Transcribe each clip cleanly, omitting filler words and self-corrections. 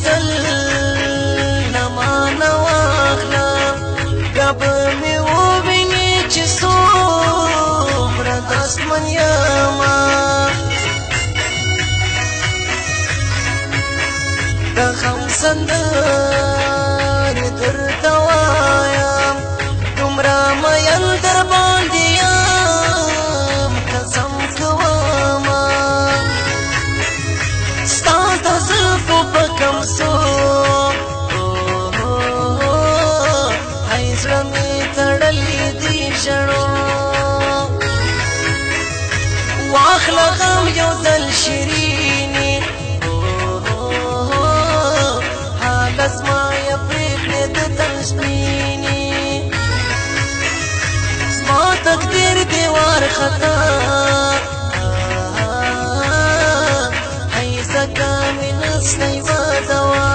ځل نمان واخلم بیا به مې ووینې چې څومره دستمن یمه د غم سندرې درته وایم دومره مین در باندې یم قسم کومه ستا د زلفو په کم سو هی زړه مې تړلی دی ژړو واخله غم یو ځل شیرینې زما یا پریکړې د تن سپینې زما تقدیر دی وارخطا هی ځکه مې نسته یوه دوا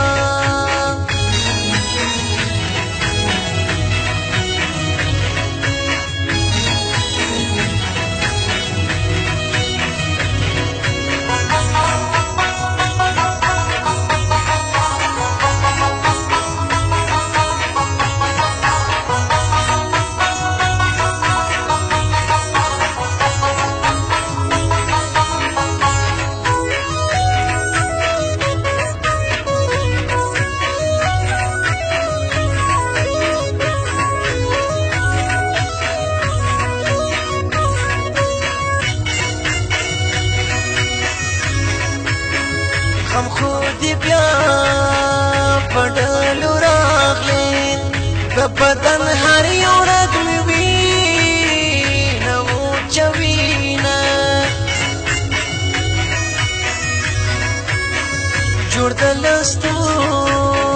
غم خو دې بیا په ډلو راغلی د بدن هر یو رګ مې وینه وچه وینه جوړ د لستوړي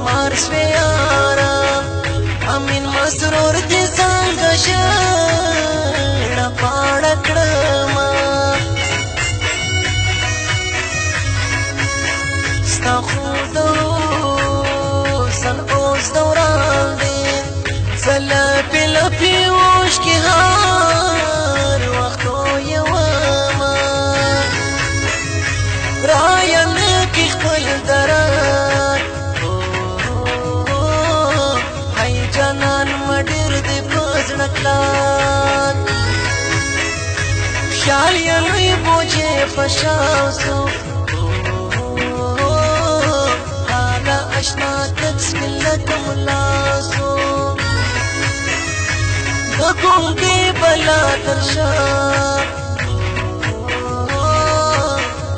مار سوې یاره امین مسرور دې څنګه ژړه پاړه کړمه ستا خو د حسن اوس دوران دی زه لپې لپې اوښکې هر وخت تویومه رایه نه کړي خپل درد هی جانان مه ډېر دی په زړه کلک خیال یې لوی بوجې په شا سو اشنا تک سکلت ملاسو د ګونګې بلا تر شا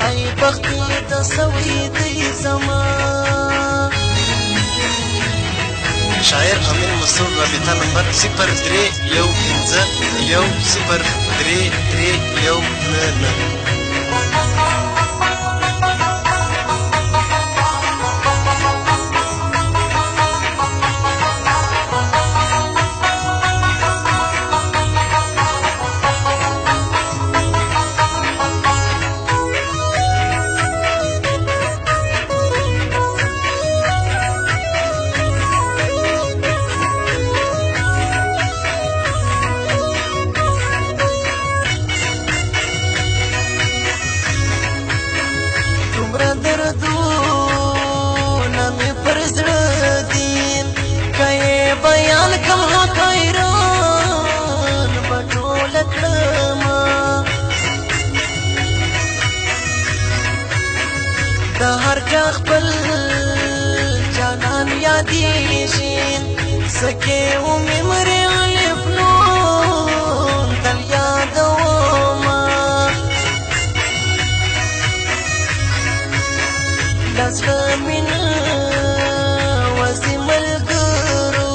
ای بختي د سوي دی زما شاعر امین مسعود رابطه نمبر 0315103319. دردونه مې پر زړه دي که یې بیان کړم حق حیران به ټوله کړمه د هر چا خپل جانان یادېږي سکې ومې مرې الف نون تل یادومه زړه مې نه وځي ملګرو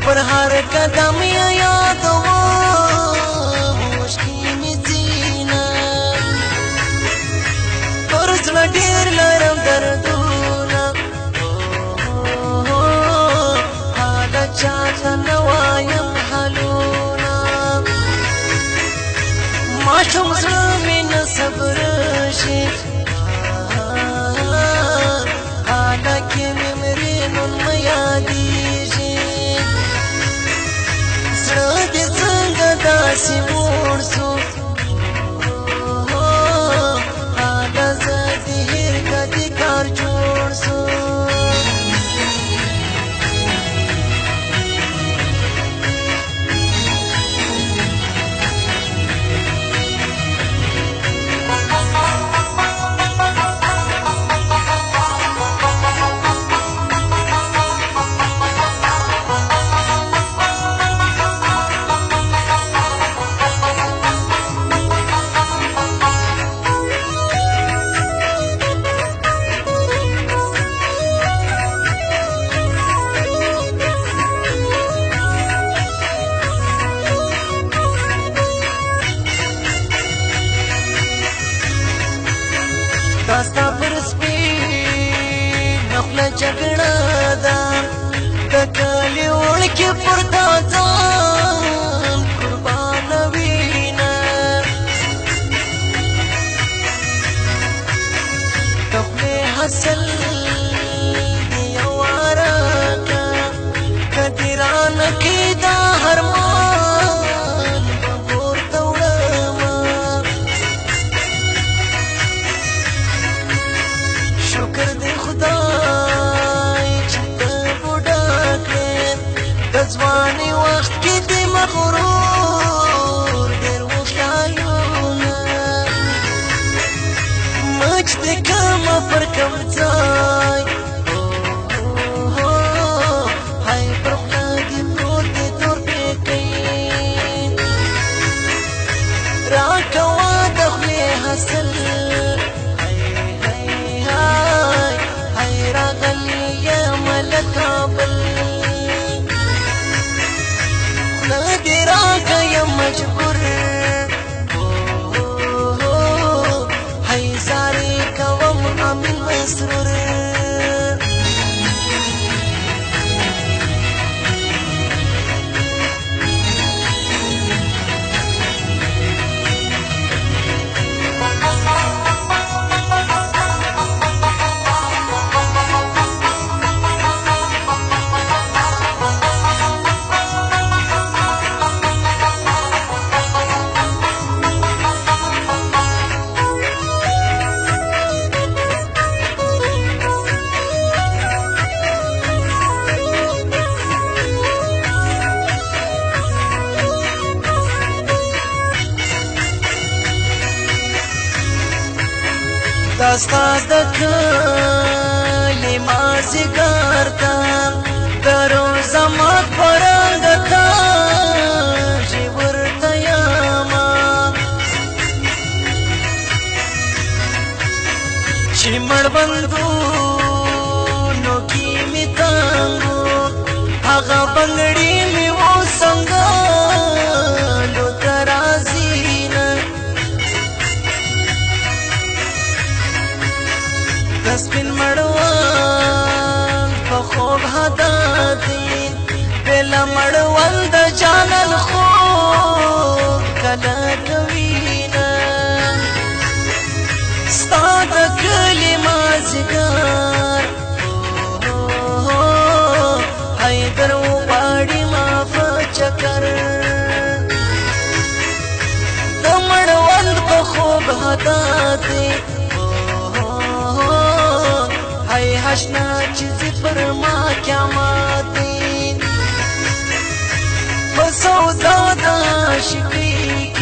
پر هر قدم یې یادوم اوښکې مې ځینه پر زړه ډېر لرم دردونه حاله چاته نه وایم حالونه ماشوم زړه مې نه صبره شي حالکه ممرې نن مې یادېږي زړه دې څنګه داسې موړ سو حاله زه دې هېر که دې کار جوړ داستا پر سپین خپله جګړه ده د کلي وړکې پر تا ځان قربانوینه د خولې حاصل دې یو عرقه که دې رانه کې دا هرمان به پورته وړمه شکر دې خدای چې ته بوډا کړې د ځوانۍ وخت کې دې مغرور ډېر و خیالونه مچ دې کمه پر کم ځای هی پر خوله دې پروت دې تور پیکی راکوه د خولې حاصل راغلی یم له کابل خوله دې راکه یم مجبور هی زارې کوم امین مسرور داستا د کلي مازدیګر ته د روزه مات په رنګ ته چې ورته یمه چې مړبندونو کې مې تنګو هغه بنګړي مې وسنګلو ته راځي نه د سپین مړوال په خوب هداتي بېله مړوال د جانان خوب کله کوینه ستا د کلي مازدیګر حیدر وغواړي ما په چکر د مړوال په خوب هداتي هی هشنا چې زی پر ما قیامت دی په سودا د عاشقۍ